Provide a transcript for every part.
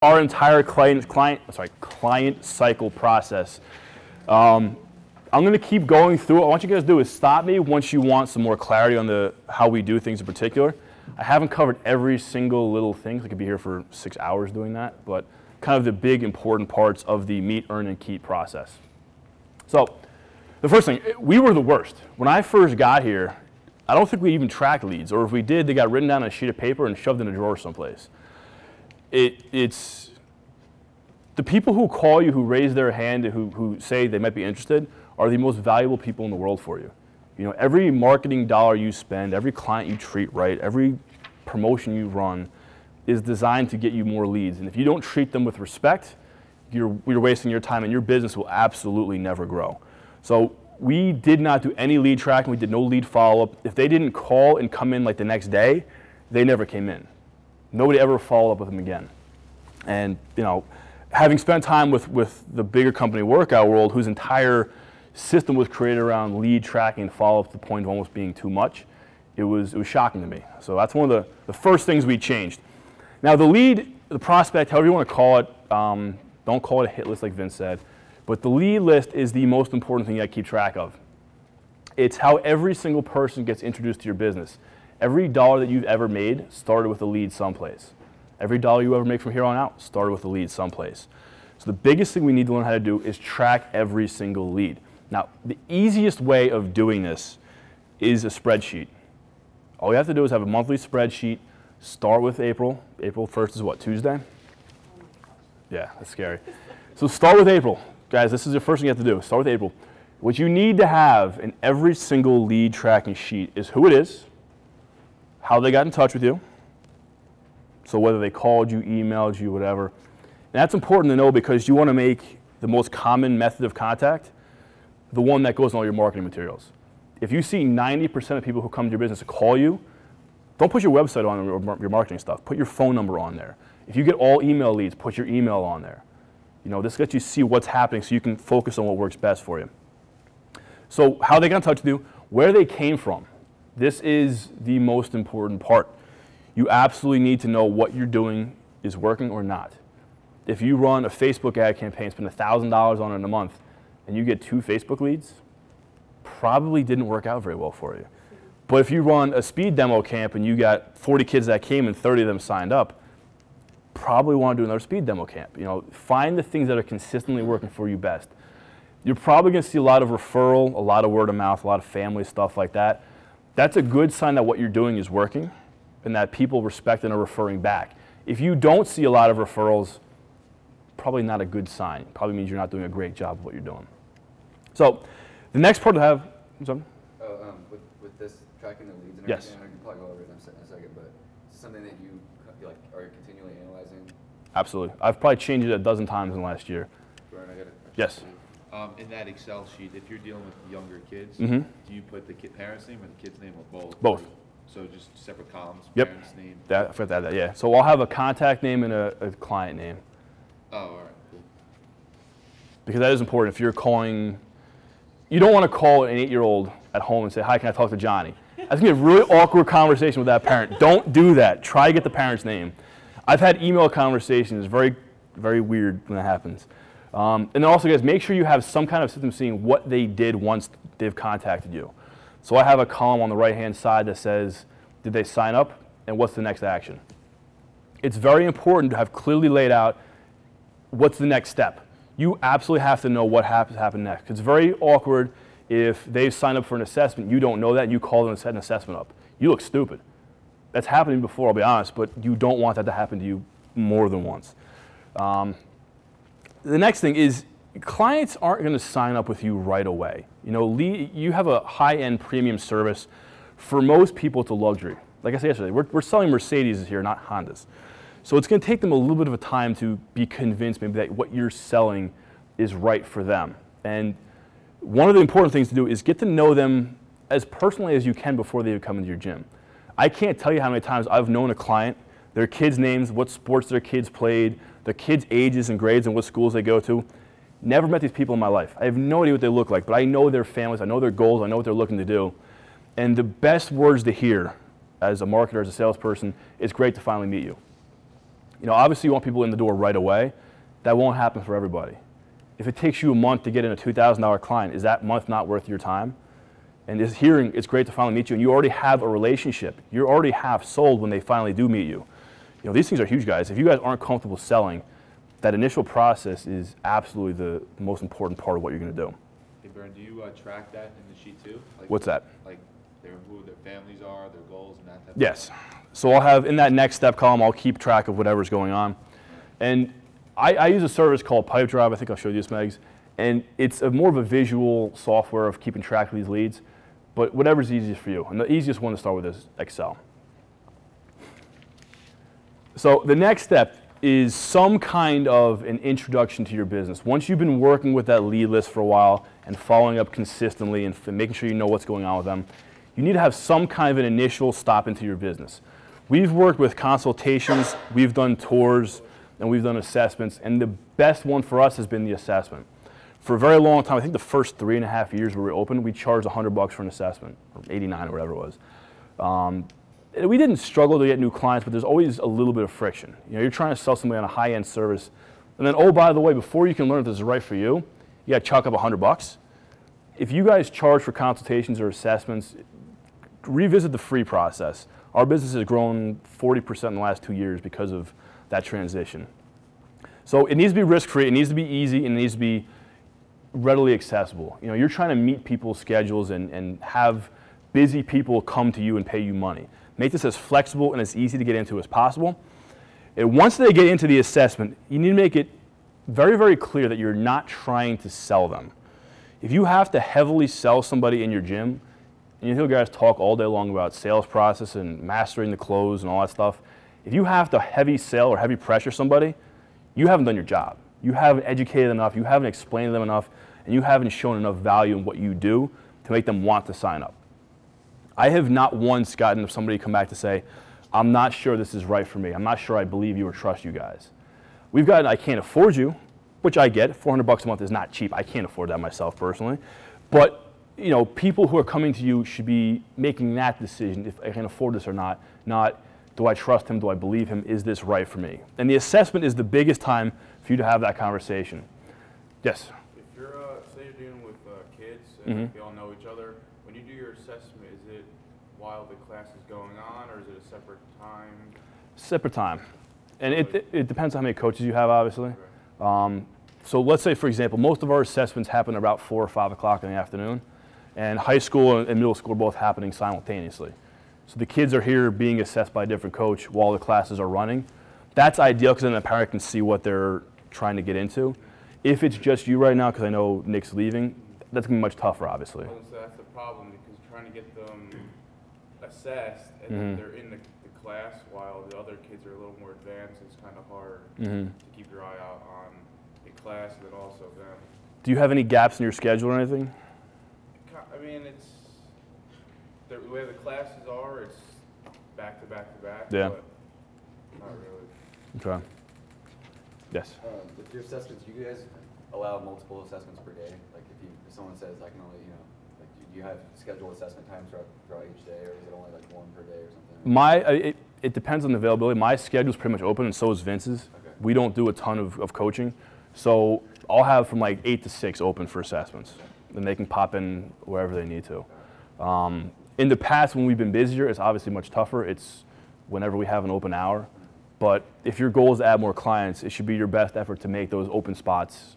our entire client cycle process. I'm going to keep going through it. What I want you guys to do is stop me once you want some more clarity on how we do things in particular. I haven't covered every single little thing. I could be here for 6 hours doing that, but kind of the big important parts of the meet, earn, and keep process. So the first thing, we were the worst. When I first got here, I don't think we even tracked leads, or if we did, they got written down on a sheet of paper and shoved in a drawer someplace. It's the people who call you, who raise their hand, who say they might be interested, are the most valuable people in the world for you. You know, every marketing dollar you spend, every client you treat right, every promotion you run is designed to get you more leads. And if you don't treat them with respect, you're wasting your time, and your business will absolutely never grow. So we did not do any lead tracking. We did no lead follow-up. If they didn't call and come in like the next day, they never came in. Nobody ever followed up with them again. And you know, having spent time with the bigger company workout world, whose entire system was created around lead tracking and follow-up to the point of almost being too much, it was shocking to me. So that's one of the first things we changed. Now the lead, the prospect, however you want to call it, don't call it a hit list like Vince said, but the lead list is the most important thing I keep track of. It's how every single person gets introduced to your business. Every dollar that you've ever made started with a lead someplace. Every dollar you ever make from here on out started with a lead someplace. So the biggest thing we need to learn how to do is track every single lead. Now, the easiest way of doing this is a spreadsheet. All you have to do is have a monthly spreadsheet. Start with April. April 1st is what, Tuesday? Yeah, that's scary. So start with April. Guys, this is the first thing you have to do. Start with April. What you need to have in every single lead tracking sheet is who it is, how they got in touch with you, so whether they called you, emailed you, whatever. And that's important to know because you want to make the most common method of contact the one that goes in all your marketing materials. If you see 90% of people who come to your business to call you, don't put your website on your marketing stuff. Put your phone number on there. If you get all email leads, put your email on there. You know, this lets you see what's happening so you can focus on what works best for you. So how they got in touch with you, where they came from. This is the most important part. You absolutely need to know what you're doing is working or not. If you run a Facebook ad campaign, spend $1,000 on it in a month, and you get 2 Facebook leads, probably didn't work out very well for you. But if you run a speed demo camp and you got 40 kids that came and 30 of them signed up, probably want to do another speed demo camp. You know, find the things that are consistently working for you best. You're probably going to see a lot of referral, a lot of word of mouth, a lot of family stuff like that. That's a good sign that what you're doing is working and that people respect and are referring back. If you don't see a lot of referrals, probably not a good sign. Probably means you're not doing a great job of what you're doing. So the next part to have, with this tracking the leads and yes. everything, I know you can probably go over it in a second, but is it something that you like are continually analyzing? Absolutely. I've probably changed it a dozen times in the last year. Brian, I got a question. Yes. In that Excel sheet, if you're dealing with younger kids, Mm-hmm. do you put the parent's name or the kid's name or both? Both. So just separate columns, Yep. parent's name? I forgot that, yeah. So I'll have a contact name and a client name. Oh, all right, cool. Because that is important. If you're calling, you don't want to call an 8-year-old at home and say, hi, can I talk to Johnny? That's going to be a really awkward conversation with that parent. Don't do that. Try to get the parent's name. I've had email conversations, very, very weird when that happens. And then also, guys, make sure you have some kind of system seeing what they did once they've contacted you. So I have a column on the right-hand side that says, did they sign up, and what's the next action? It's very important to have clearly laid out what's the next step. You absolutely have to know what happen next. It's very awkward if they've signed up for an assessment, you don't know that, and you call them and set an assessment up. You look stupid. That's happened to me before, I'll be honest, but you don't want that to happen to you more than once. The next thing is clients aren't going to sign up with you right away. You know, you have a high-end premium service. For most people, it's a luxury. Like I said yesterday, we're selling Mercedes here, not Hondas. So it's going to take them a little bit of a time to be convinced maybe that what you're selling is right for them. And one of the important things to do is get to know them as personally as you can before they come into your gym. I can't tell you how many times I've known a client, their kids' names, what sports their kids played, their kids' ages and grades and what schools they go to. Never met these people in my life. I have no idea what they look like, but I know their families, I know their goals, I know what they're looking to do. And the best words to hear as a marketer, as a salesperson, it's great to finally meet you. You know, obviously you want people in the door right away. That won't happen for everybody. If it takes you a month to get in a $2,000 client, is that month not worth your time? And this hearing, it's great to finally meet you, and you already have a relationship. You're already half sold when they finally do meet you. You know, these things are huge, guys. If you guys aren't comfortable selling, that initial process is absolutely the most important part of what you're going to do. Hey, Bern, do you track that in the sheet too? Like, What's that? Like who their families are, their goals, and that type of Yes. stuff? So I'll have, in that next step column, I'll keep track of whatever's going on. And I use a service called Pipedrive. I think I'll show you this, Megs. And it's more of a visual software of keeping track of these leads. But whatever's easiest for you. And the easiest one to start with is Excel. So the next step is some kind of an introduction to your business. Once you've been working with that lead list for a while and following up consistently and making sure you know what's going on with them, you need to have some kind of an initial stop into your business. We've worked with consultations, we've done tours, and we've done assessments, and the best one for us has been the assessment. For a very long time, I think the first 3.5 years we were open, we charged $100 for an assessment, or 89 or whatever it was. We didn't struggle to get new clients, but there's always a little bit of friction. You know, you're trying to sell somebody on a high-end service, and then, oh, by the way, before you can learn if this is right for you, you got to chalk up $100. If you guys charge for consultations or assessments, revisit the free process. Our business has grown 40% in the last 2 years because of that transition. So it needs to be risk-free, it needs to be easy, and it needs to be readily accessible. You know, you're trying to meet people's schedules and have busy people come to you and pay you money. Make this as flexible and as easy to get into as possible. And once they get into the assessment, you need to make it very, very clear that you're not trying to sell them. If you have to heavily sell somebody in your gym, and you hear guys talk all day long about sales process and mastering the close and all that stuff, if you have to heavy sell or heavy pressure somebody, you haven't done your job. You haven't educated them enough, you haven't explained to them enough, and you haven't shown enough value in what you do to make them want to sign up. I have not once gotten somebody come back to say, I'm not sure this is right for me. I'm not sure I believe you or trust you guys. We've gotten, I can't afford you, which I get. $400 a month is not cheap. I can't afford that myself personally. But you know, people who are coming to you should be making that decision, if I can afford this or not, not do I trust him, do I believe him, is this right for me? And the assessment is the biggest time for you to have that conversation. Yes? If you're, say you're dealing with kids and they all know each other, when you do your assessment, is it while the class is going on, or is it a separate time? Separate time. And it depends on how many coaches you have, obviously. Okay. So let's say, for example, most of our assessments happen about 4 or 5 o'clock in the afternoon, and high school and middle school are both happening simultaneously. So the kids are here being assessed by a different coach while the classes are running. That's ideal because then the parent can see what they're trying to get into. If it's just you right now, because I know Nick's leaving, that's going to be much tougher, obviously. Well, so that's the problem, because trying to get them assessed and then they're in the class while the other kids are a little more advanced, it's kind of hard to keep your eye out on the class and then also them. Do you have any gaps in your schedule or anything? I mean, it's the way the classes are, it's back to back to back, Yeah. but not really. Okay. Yes. With your assessments, do you guys allow multiple assessments per day? Like if someone says I can only, you know, like do you have scheduled assessment times throughout each day, or is it only like one per day or something? It depends on the availability. My schedule is pretty much open, and so is Vince's. Okay. We don't do a ton of coaching, so I'll have from like 8 to 6 open for assessments, and they can pop in wherever they need to. In the past, when we've been busier, it's obviously much tougher. It's whenever we have an open hour. But if your goal is to add more clients, it should be your best effort to make those open spots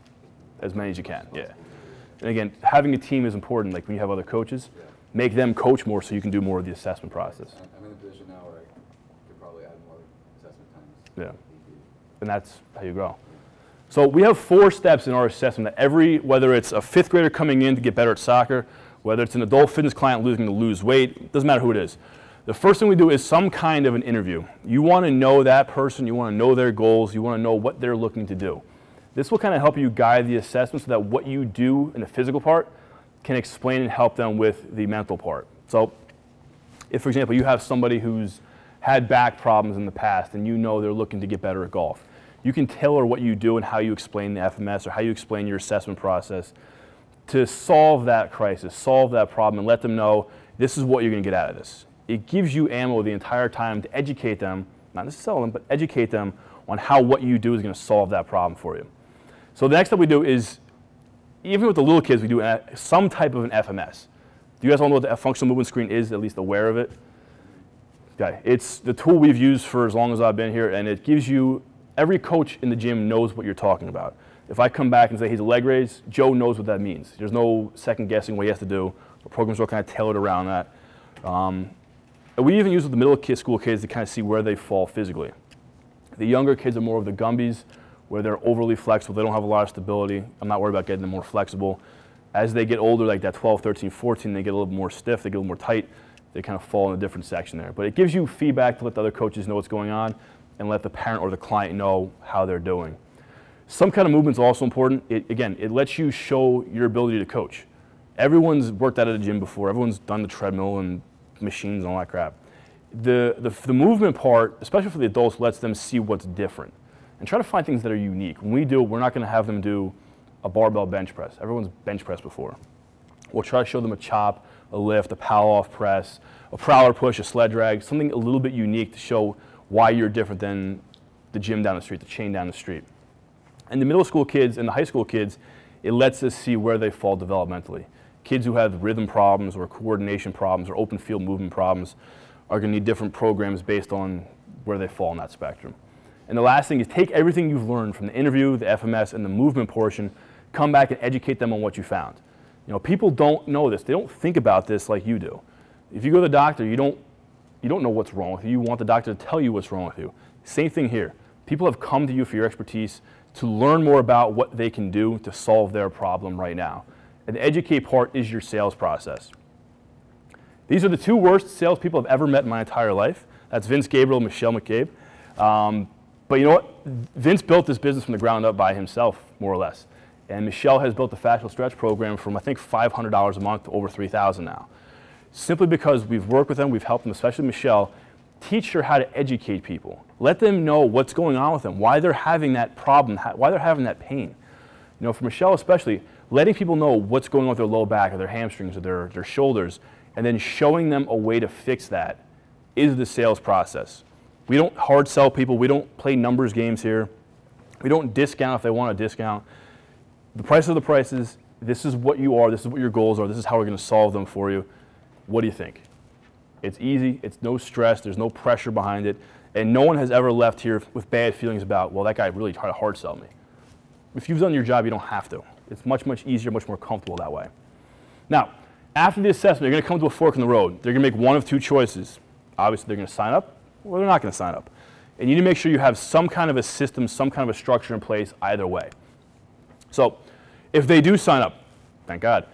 as many as you can. Yeah. And again, having a team is important. Like when you have other coaches, make them coach more so you can do more of the assessment process. I'm in a position now where I could probably add more assessment times. Yeah. And that's how you grow. So we have 4 steps in our assessment that whether it's a 5th grader coming in to get better at soccer, whether it's an adult fitness client looking to lose weight, doesn't matter who it is. The first thing we do is some kind of an interview. You want to know that person, you want to know their goals, you want to know what they're looking to do. This will kind of help you guide the assessment so that what you do in the physical part can explain and help them with the mental part. So if, for example, you have somebody who's had back problems in the past and you know they're looking to get better at golf, you can tailor what you do and how you explain the FMS or how you explain your assessment process to solve that crisis, solve that problem, and let them know this is what you're going to get out of this. It gives you ammo the entire time to educate them, not necessarily sell them, but educate them on how what you do is going to solve that problem for you. So the next step we do is, even with the little kids, we do some type of an FMS. Do you guys all know what the functional movement screen is, at least aware of it? Okay, it's the tool we've used for as long as I've been here, and it gives you, every coach in the gym knows what you're talking about. If I come back and say, he's a leg raise, Joe knows what that means. There's no second guessing what he has to do. The programs are kind of tailored around that. And we even use with the middle school kids to kind of see where they fall physically. The younger kids are more of the Gumbies, where they're overly flexible. They don't have a lot of stability. I'm not worried about getting them more flexible. As they get older, like that 12, 13, 14, they get a little more stiff, they get a little more tight. They kind of fall in a different section there. But it gives you feedback to let the other coaches know what's going on and let the parent or the client know how they're doing. Some kind of movement is also important. Again, it lets you show your ability to coach. Everyone's worked out at a gym before. Everyone's done the treadmill and machines and all that crap. The movement part, especially for the adults, lets them see what's different and try to find things that are unique. When we do, we're not going to have them do a barbell bench press. Everyone's bench pressed before. We'll try to show them a chop, a lift, a power-off press, a prowler push, a sled drag, something a little bit unique to show why you're different than the gym down the street, the chain down the street. And the middle school kids and the high school kids, it lets us see where they fall developmentally. Kids who have rhythm problems or coordination problems or open field movement problems are going to need different programs based on where they fall in that spectrum. And the last thing is take everything you've learned from the interview, the FMS, and the movement portion, come back and educate them on what you found. You know, people don't know this. They don't think about this like you do. If you go to the doctor, you don't know what's wrong with you. You want the doctor to tell you what's wrong with you. Same thing here. People have come to you for your expertise to learn more about what they can do to solve their problem right now. And the educate part is your sales process. These are the two worst salespeople I've ever met in my entire life. That's Vince Gabriele and Michelle McCabe. But you know what? Vince built this business from the ground up by himself, more or less. And Michelle has built the Fascial Stretch program from, I think, $500 a month to over $3,000 now. Simply because we've worked with them, we've helped them, especially Michelle, teach her how to educate people. Let them know what's going on with them, why they're having that problem, why they're having that pain. You know, for Michelle especially, letting people know what's going on with their low back or their hamstrings or their shoulders, and then showing them a way to fix that is the sales process. We don't hard sell people. We don't play numbers games here. We don't discount if they want a discount. The price of the prices, this is what you are, this is what your goals are, this is how we're going to solve them for you. What do you think? It's easy, it's no stress, there's no pressure behind it, and no one has ever left here with bad feelings about, well, that guy really tried to hard sell me. If you've done your job, you don't have to. It's much, much easier, much more comfortable that way. Now, after the assessment, you're going to come to a fork in the road. They're going to make one of two choices. Obviously, they're going to sign up, or they're not going to sign up. And you need to make sure you have some kind of a system, some kind of a structure in place either way. So if they do sign up, thank God,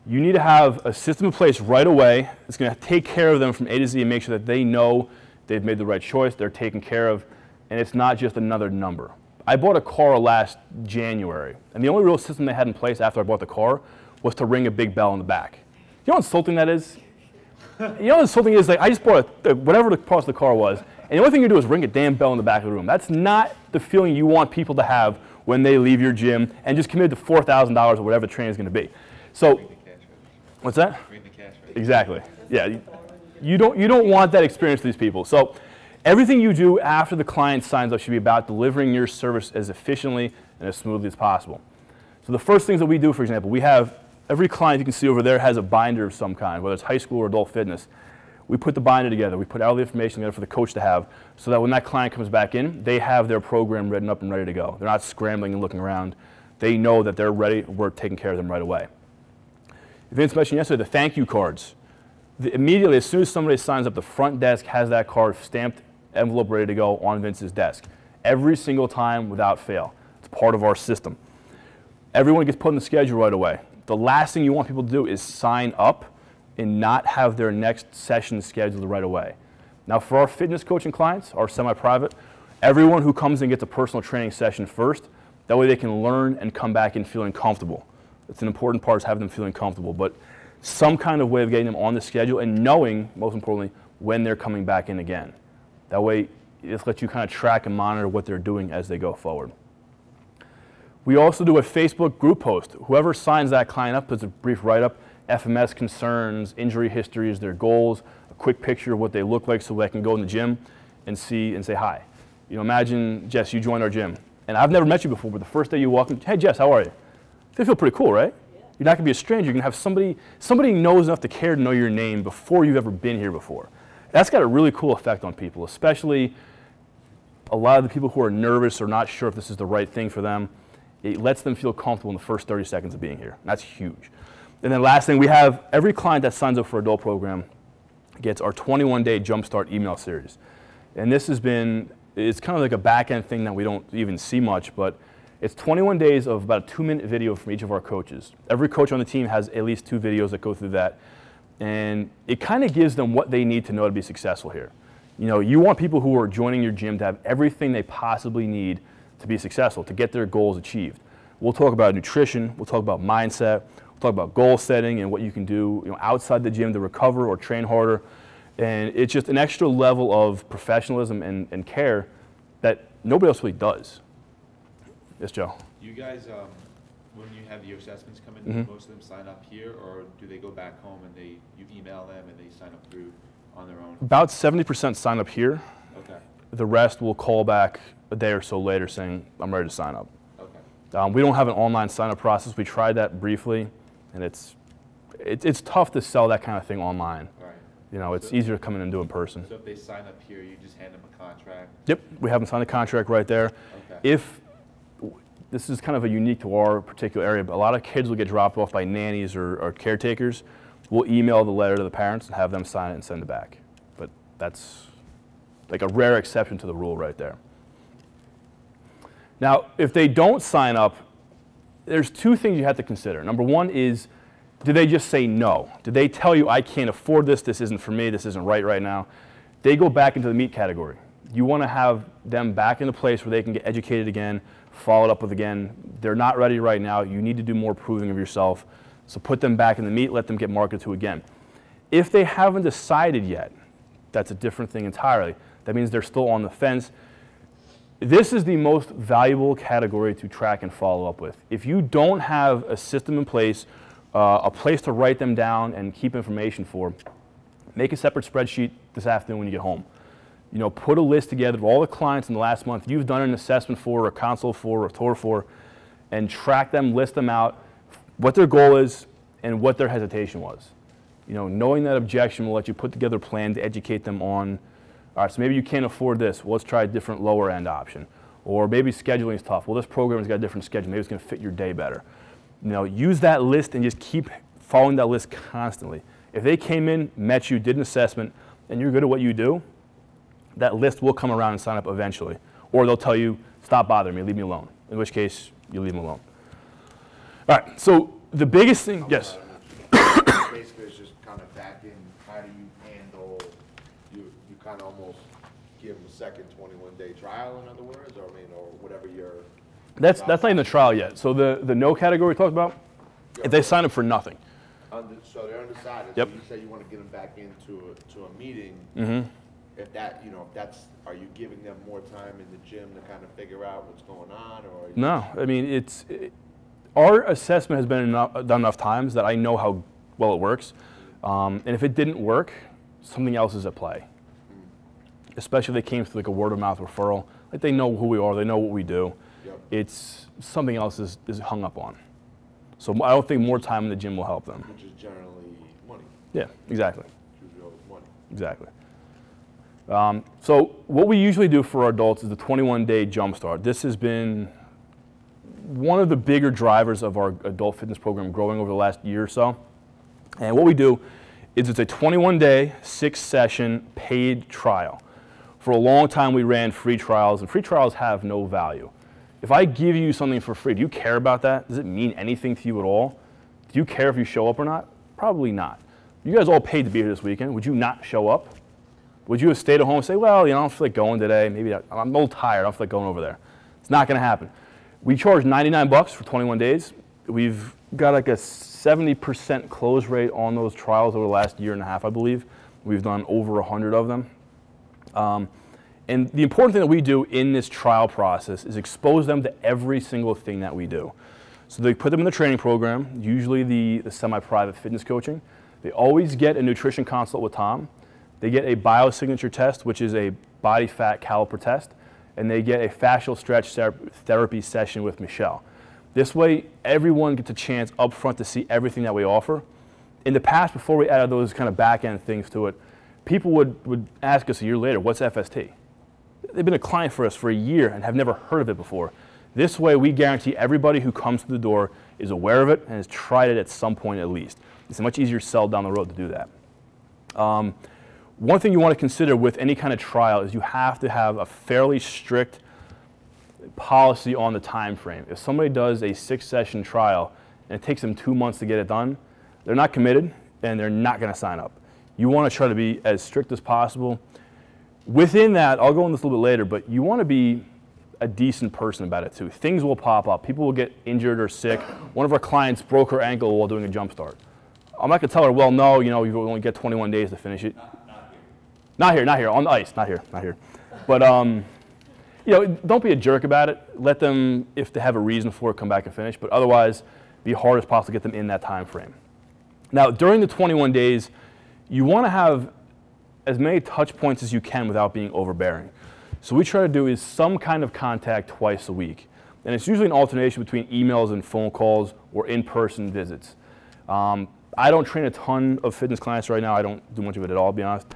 you need to have a system in place right away that's going to take care of them from A to Z and make sure that they know they've made the right choice, they're taken care of, and it's not just another number. I bought a car last January, and the only real system they had in place after I bought the car was to ring a big bell in the back. You know how insulting that is? You know what insulting is? Like, I just bought whatever the cost of the car was, and the only thing you do is ring a damn bell in the back of the room. That's not the feeling you want people to have when they leave your gym and just commit to $4,000 or whatever the training is going to be. So, what's that? Exactly. Yeah, you don't want that experience for these people. So, everything you do after the client signs up should be about delivering your service as efficiently and as smoothly as possible. So, the first things that we do, for example, we have every client you can see over there has a binder of some kind, whether it's high school or adult fitness. We put the binder together. We put all the information together for the coach to have so that when that client comes back in, they have their program written up and ready to go. They're not scrambling and looking around. They know that they're ready. We're taking care of them right away. Vince mentioned yesterday the thank you cards. Immediately, as soon as somebody signs up, the front desk has that card stamped, envelope ready to go on Vince's desk. Every single time without fail. It's part of our system. Everyone gets put in the schedule right away. The last thing you want people to do is sign up and not have their next session scheduled right away. Now, for our fitness coaching clients, our semi-private, everyone who comes in gets a personal training session first. That way they can learn and come back in feeling comfortable. It's an important part is having them feeling comfortable, but some kind of way of getting them on the schedule and knowing, most importantly, when they're coming back in again. That way, it just lets you kind of track and monitor what they're doing as they go forward. We also do a Facebook group post. Whoever signs that client up puts a brief write-up, FMS concerns, injury histories, their goals, a quick picture of what they look like so they can go in the gym and see and say hi. You know, imagine, Jess, you joined our gym, and I've never met you before, but the first day you walk in, hey, Jess, how are you? They feel pretty cool, right? Yeah. You're not going to be a stranger. You're going to have somebody knows enough to care to know your name before you've ever been here before. That's got a really cool effect on people, especially a lot of the people who are nervous or not sure if this is the right thing for them. It lets them feel comfortable in the first 30 seconds of being here. That's huge. And then last thing, we have every client that signs up for adult program gets our 21-day Jumpstart email series. And this has been, it's kind of like a back-end thing that we don't even see much, but it's 21 days of about a 2-minute video from each of our coaches. Every coach on the team has at least 2 videos that go through that. And it kind of gives them what they need to know to be successful here. You know, you want people who are joining your gym to have everything they possibly need to be successful, to get their goals achieved. We'll talk about nutrition, we'll talk about mindset, we'll talk about goal setting and what you can do, you know, outside the gym to recover or train harder. And it's just an extra level of professionalism and care that nobody else really does. Yes, Joe? You guys, when you have your assessments come in, most of them sign up here, or do they go back home and you email them and they sign up through on their own? About 70% sign up here. Okay. The rest will call back a day or so later saying, I'm ready to sign up. Okay. We don't have an online sign-up process. We tried that briefly, and it's tough to sell that kind of thing online. Right. You know, it's easier to come in and do in person. So if they sign up here, you just hand them a contract? Yep, we have them sign a contract right there. Okay. If this is kind of a unique to our particular area, but a lot of kids will get dropped off by nannies or caretakers. We'll email the letter to the parents and have them sign it and send it back. But that's like a rare exception to the rule right there. Now, if they don't sign up, there's 2 things you have to consider. Number 1 is, do they just say no? Do they tell you, I can't afford this, this isn't for me, this isn't right now? They go back into the meat category. You want to have them back in a place where they can get educated again, followed up with again. They're not ready right now. You need to do more proving of yourself. So put them back in the meat, let them get marketed to again. If they haven't decided yet, that's a different thing entirely. That means they're still on the fence. This is the most valuable category to track and follow up with. If you don't have a system in place, a place to write them down and keep information for, make a separate spreadsheet this afternoon when you get home. You know, put a list together of all the clients in the last month you've done an assessment for, or a consult for, or a tour for, and track them, list them out, what their goal is, and what their hesitation was. You know, knowing that objection will let you put together a plan to educate them on, all right, so maybe you can't afford this. Well, let's try a different lower end option. Or maybe scheduling is tough. Well, this program has got a different schedule. Maybe it's going to fit your day better. You know, use that list and just keep following that list constantly. If they came in, met you, did an assessment, and you're good at what you do, that list will come around and sign up eventually. Or they'll tell you, stop bothering me, leave me alone. In which case, you leave them alone. All right, so the biggest thing, yes? Basically, it's just kind of back in, how do you handle, you kind of almost give them a second 21-day trial, in other words, or I mean, or whatever your... That's not even the trial yet. So the no category we talked about, if they sign up for nothing. So they're undecided. Yep. So you say you want to get them back into a meeting. Mm-hmm. If that, you know, if that's, are you giving them more time in the gym to kind of figure out what's going on, or? No, I mean, our assessment has been done enough times that I know how well it works. And if it didn't work, something else is at play. Especially if they came through like a word of mouth referral. Like they know who we are, they know what we do. Yep. It's something else is hung up on. So I don't think more time in the gym will help them. Which is generally money. Yeah, exactly. Usually always money. Exactly. So what we usually do for our adults is the 21-day Jumpstart. This has been one of the bigger drivers of our adult fitness program growing over the last year or so. And what we do is it's a 21-day, 6-session paid trial. For a long time we ran free trials, and free trials have no value. If I give you something for free, do you care about that? Does it mean anything to you at all? Do you care if you show up or not? Probably not. You guys all paid to be here this weekend. Would you not show up? Would you have stayed at home and say, well, you know, I don't feel like going today. Maybe I'm a little tired. I don't feel like going over there. It's not going to happen. We charge $99 for 21 days. We've got like a 70% close rate on those trials over the last year and a half, I believe. We've done over 100 of them. And the important thing that we do in this trial process is expose them to every single thing that we do. So they put them in the training program, usually the semi-private fitness coaching. They always get a nutrition consult with Tom. They get a biosignature test, which is a body fat caliper test. and they get a fascial stretch therapy session with Michelle. This way, everyone gets a chance up front to see everything that we offer. In the past, before we added those kind of back-end things to it, people would ask us a year later, what's FST? They've been a client for us for a year and have never heard of it before. This way, we guarantee everybody who comes to the door is aware of it and has tried it at some point at least. It's a much easier sell down the road to do that. One thing you want to consider with any kind of trial is you have to have a fairly strict policy on the time frame. If somebody does a 6-session trial and it takes them 2 months to get it done, they're not committed and they're not going to sign up. You want to try to be as strict as possible. Within that, I'll go into this a little bit later, but you want to be a decent person about it too. Things will pop up. People will get injured or sick. One of our clients broke her ankle while doing a jump start. I'm not going to tell her, well, no, you know, you only get 21 days to finish it. Not here, on the ice, not here. But, you know, don't be a jerk about it. Let them, if they have a reason for it, come back and finish. But otherwise, be hard as possible to get them in that time frame. Now, during the 21 days, you want to have as many touch points as you can without being overbearing. So what we try to do is some kind of contact twice a week. And it's usually an alternation between emails and phone calls or in-person visits. I don't train a ton of fitness clients right now. I don't do much of it at all, to be honest.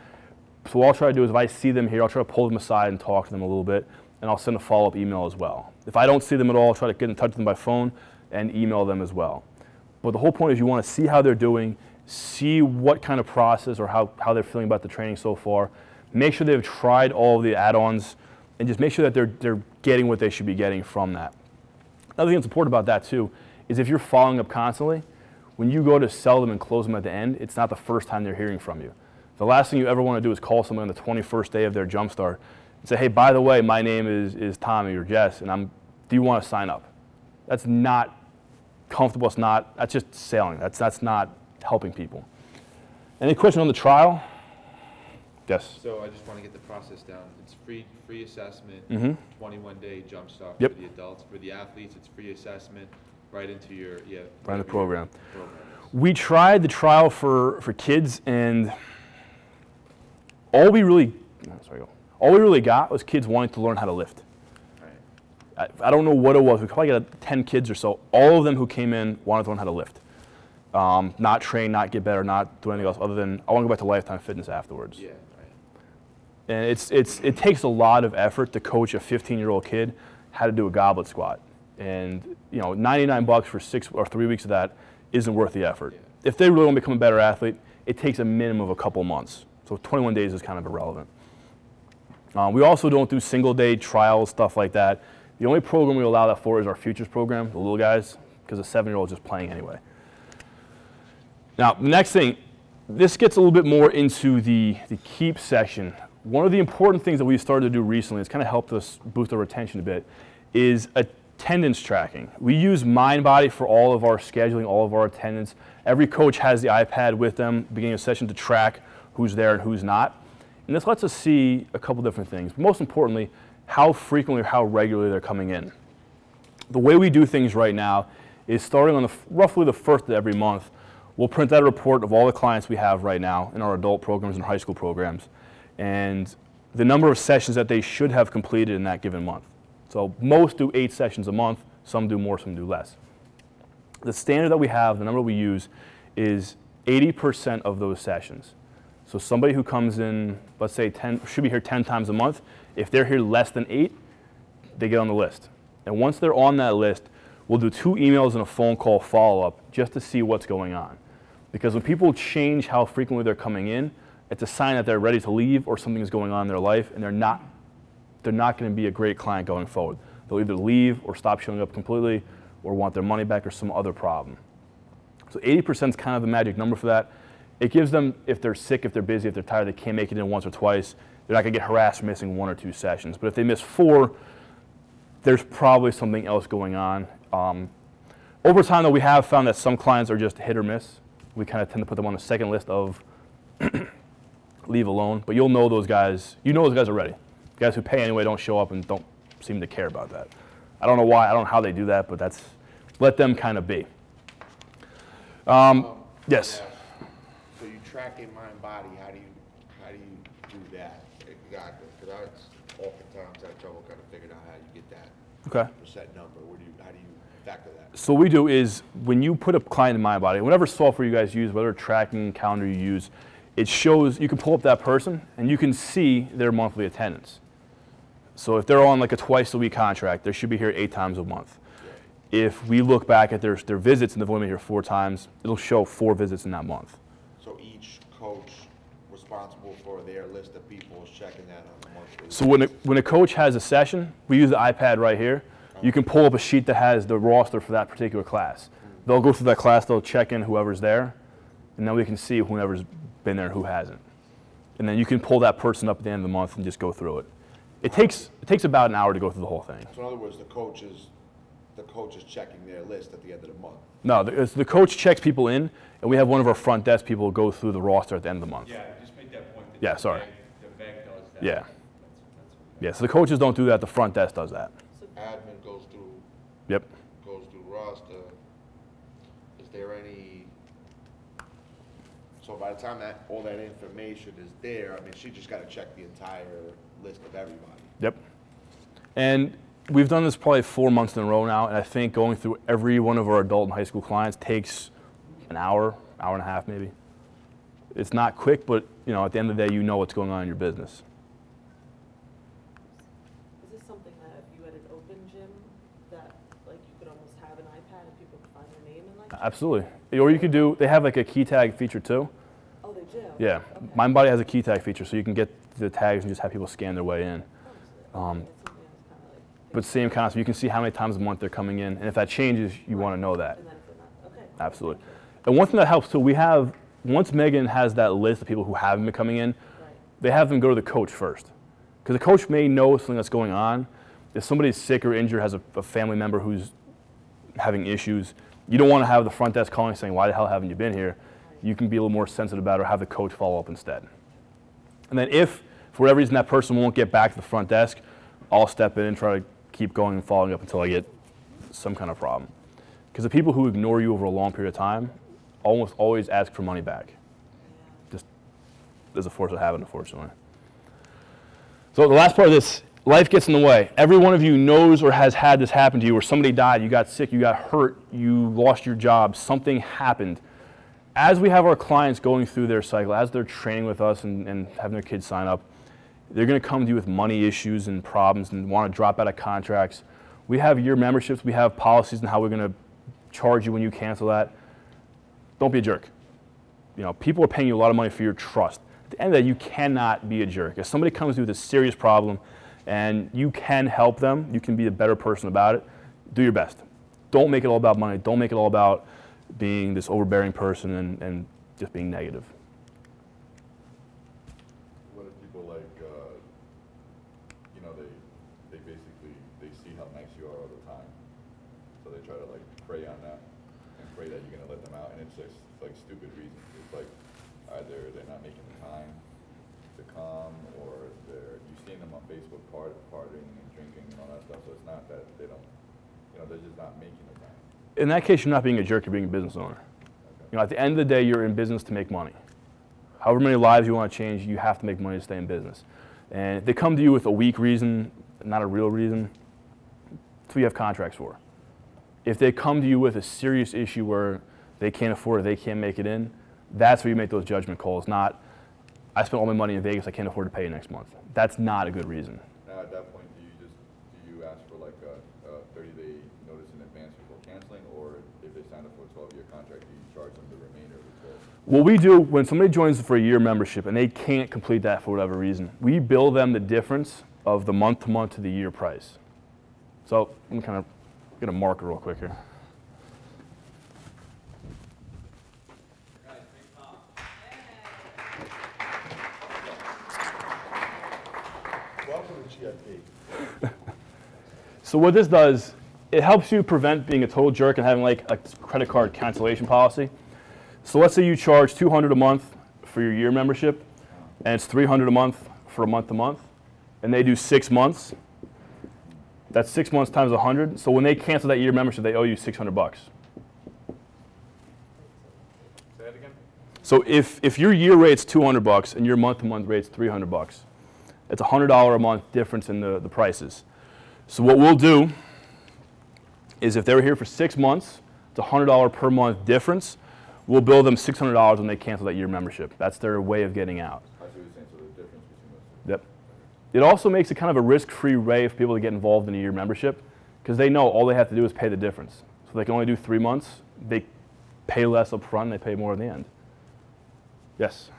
So what I'll try to do is if I see them here, I'll try to pull them aside and talk to them a little bit, and I'll send a follow-up email as well. If I don't see them at all, I'll try to get in touch with them by phone and email them as well. But the whole point is you want to see how they're doing, see what kind of process or how they're feeling about the training so far, make sure they've tried all of the add-ons, and just make sure that they're getting what they should be getting from that. Another thing that's important about that too is if you're following up constantly, when you go to sell them and close them at the end, it's not the first time they're hearing from you. The last thing you ever want to do is call someone on the 21st day of their jump start and say, hey, by the way, my name is Tommy or Jess, and do you want to sign up? That's not comfortable. That's just selling. That's not helping people. Any question on the trial? Yes. So I just want to get the process down. It's free assessment, 21-day jump start Yep. for the adults. For the athletes, it's free assessment right into your right in the program. We tried the trial for kids, and all we really got was kids wanting to learn how to lift. Right. I don't know what it was. We probably got 10 kids or so. All of them who came in wanted to learn how to lift. Not train, not get better, not do anything else other than I want to go back to Lifetime Fitness afterwards. Yeah, right. And it takes a lot of effort to coach a 15-year-old kid how to do a goblet squat. And you know, $99 for 6 or 3 weeks of that isn't worth the effort. Yeah. If they really want to become a better athlete, it takes a minimum of a couple months. So 21 days is kind of irrelevant. We also don't do single-day trials, stuff like that. The only program we allow that for is our Futures program, the little guys, because a 7-year-old is just playing anyway. Now, the next thing, this gets a little bit more into the keep section. One of the important things that we've started to do recently, it's kind of helped us boost our retention a bit, is attendance tracking. We use MindBody for all of our scheduling, all of our attendance. Every coach has the iPad with them, beginning of session, to track who's there and who's not. And this lets us see a couple different things. Most importantly, how frequently or how regularly they're coming in. The way we do things right now is starting on roughly the first of every month, we'll print out a report of all the clients we have right now in our adult programs and high school programs, and the number of sessions that they should have completed in that given month. So most do 8 sessions a month, some do more, some do less. The standard that we have, the number we use, is 80% of those sessions. So somebody who comes in, let's say should be here 10 times a month, if they're here less than 8, they get on the list. And once they're on that list, we'll do 2 emails and a phone call follow-up just to see what's going on. Because when people change how frequently they're coming in, it's a sign that they're ready to leave or something is going on in their life, and they're not going to be a great client going forward. They'll either leave or stop showing up completely or want their money back or some other problem. So 80% is kind of the magic number for that. It gives them, if they're sick, if they're busy, if they're tired, they can't make it in once or twice, they're not going to get harassed for missing 1 or 2 sessions. But if they miss 4, there's probably something else going on. Over time, though, we have found that some clients are just hit or miss. We kind of tend to put them on the second list of leave alone. But you'll know those guys. You know those guys are ready. Guys who pay anyway don't show up and don't seem to care about that. I don't know why. I don't know how they do that, but let them kind of be. Yes. So you track in mind body. How do you do that exactly? Because oftentimes have trouble kind of figuring out how you get that Okay. percent number. How do you factor that? So what we do is when you put a client in MindBody, whatever software you guys use, whatever tracking calendar you use, it shows, you can pull up that person and you can see their monthly attendance. So if they're on like a twice a week contract, they should be here 8 times a month. If we look back at their visits and they've only been here 4 times, it'll show 4 visits in that month. So each coach responsible for their list of people is checking that on a monthly. So when a coach has a session, we use the iPad right here. You can pull up a sheet that has the roster for that particular class. They'll go through that class, they'll check in whoever's there, and then we can see whoever's been there and who hasn't. And then you can pull that person up at the end of the month and just go through it. It takes about an hour to go through the whole thing. So in other words, the coach is checking their list at the end of the month. No, the coach checks people in, and we have one of our front desk people go through the roster at the end of the month. Yeah, just make that point. That Yeah, sorry. The VEG does that. Yeah. That's Yeah, so the coaches don't do that, the front desk does that. Admin goes through Yep. roster. Is there any? So by the time that all that information is there, I mean, she just got to check the entire list of everybody. Yep. And we've done this probably 4 months in a row now, and I think going through every one of our adult and high school clients takes an hour, hour and a half maybe. It's not quick, but you know, at the end of the day, you know what's going on in your business. Is this something that if you had an open gym, that like you could almost have an iPad and people could find their name and like? Absolutely. Or you could do, they have like a key tag feature too. Oh, they do? Yeah. Okay. MindBody has a key tag feature, so you can get the tags and just have people scan their way in. Oh, so Um, that's something I was kind of like. But same concept, you can see how many times a month they're coming in, and if that changes, you want to know that. And then if they're not, okay. Absolutely. And one thing that helps too, we have, once Megan has that list of people who haven't been coming in, Right. they have them go to the coach first. Because the coach may know something that's going on. If somebody's sick or injured, has a family member who's having issues, you don't want to have the front desk calling saying, why the hell haven't you been here? You can be a little more sensitive about it or have the coach follow up instead. And then if, for whatever reason, that person won't get back to the front desk, I'll step in and try to keep going and following up until I get some kind of problem. Because the people who ignore you over a long period of time almost always ask for money back. Just as a force of habit, unfortunately. So the last part of this, life gets in the way. Every one of you knows or has had this happen to you, where somebody died, you got sick, you got hurt, you lost your job, something happened. As we have our clients going through their cycle, as they're training with us and having their kids sign up, they're going to come to you with money issues and problems and want to drop out of contracts. We have year memberships, we have policies on how we're going to charge you when you cancel that. Don't be a jerk. You know, people are paying you a lot of money for your trust. At the end of that, you cannot be a jerk. If somebody comes to you with a serious problem and you can help them, you can be a better person about it, do your best. Don't make it all about money. Don't make it all about being this overbearing person and just being negative. What if people like, you know, they basically, they see how nice you are all the time. So they try to like prey on that and pray that you're gonna let them out, and it's just like stupid reasons. It's like either they're not making the time to come, or you've seen them on Facebook partying and drinking and all that stuff, so it's not that they don't, you know, they're just not making the time. In that case, you're not being a jerk, you're being a business owner. Okay. You know, at the end of the day, you're in business to make money. However many lives you want to change, you have to make money to stay in business. And if they come to you with a weak reason, not a real reason, that's what you have contracts for. If they come to you with a serious issue where they can't afford it, they can't make it in, that's where you make those judgment calls, not, I spent all my money in Vegas, I can't afford to pay you next month. That's not a good reason. Now at that point, do you ask for like a 30-day notice in advance before canceling, or if they sign up for a 12-year contract, do you charge them the remainder of the 12? What we do, when somebody joins for a year membership and they can't complete that for whatever reason, we bill them the difference of the month-to-month to the year price. So I'm kind of get a marker real quick here. Welcome to GIP. So what this does, it helps you prevent being a total jerk and having like a credit card cancellation policy. So let's say you charge $200 a month for your year membership, and it's $300 a month for a month-to-month, and they do 6 months. That's 6 months times 100. So when they cancel that year membership, they owe you $600. Say that again? So if your year rate's $200 and your month-to-month rate's $300, It's a $100 a month difference in the prices. So what we'll do is if they were here for 6 months, it's a $100 per month difference. We'll bill them $600 when they cancel that year membership. That's their way of getting out. I see what you're saying, so the difference between those two. Yep. It also makes it kind of a risk-free way for people to get involved in a year membership because they know all they have to do is pay the difference. So they can only do 3 months. They pay less up front, they pay more in the end. Yes?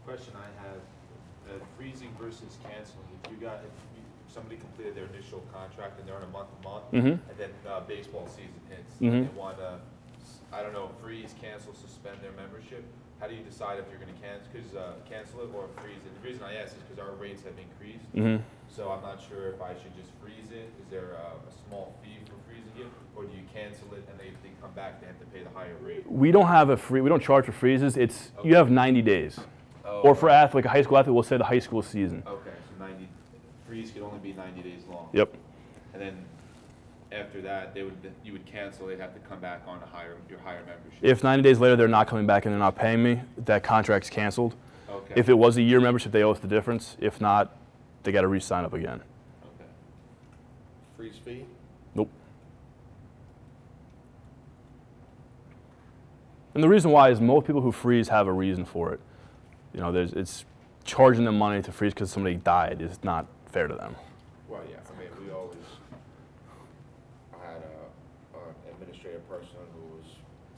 Question I have, freezing versus canceling. If somebody completed their initial contract and they're on a month-to-month, and then baseball season hits, and they want to, I don't know, freeze, cancel, suspend their membership, how do you decide if you're going to cancel it or freeze it? The reason I ask is because our rates have increased, so I'm not sure if I should just freeze it. Is there a small fee for freezing it, or do you cancel it and they come back, they have to pay the higher rate? We don't have we don't charge for freezes. It's you have 90 days. Or for like a high school athlete, we'll say the high school season. Okay, so freeze could only be 90 days long. Yep. And then after that, you would cancel. They'd have to come back on your higher membership. If 90 days later they're not coming back and they're not paying me, that contract's canceled. Okay. If it was a year membership, they owe us the difference. If not, they got to re-sign up again. Okay. Freeze fee? Nope. And the reason why is most people who freeze have a reason for it. You know, it's charging them money to freeze because somebody died is not fair to them. Well, yeah, I mean, I had an administrative person who was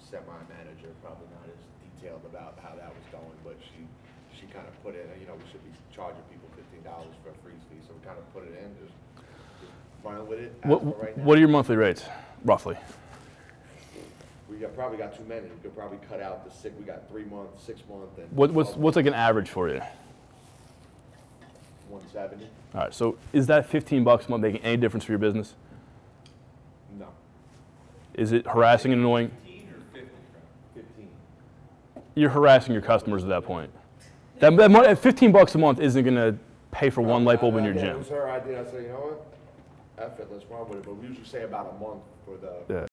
semi-manager, probably not as detailed about how that was going, but she kind of put in, you know, we should be charging people $15 for a freeze fee, so we kind of put it in, just running with it. What are your monthly rates, roughly? We probably got too many. We could probably cut out the we got 3 months, 6 months, and What's like an average for you? 170. All right, so is that $15 a month making any difference for your business? No, Is it harassing and annoying? 15 or 50? 15. You're harassing your customers at that point. That money, $15 a month isn't going to pay for one light bulb in your It gym. was her idea. I said, you know what? F it, let's run with it. But we usually say about a month for the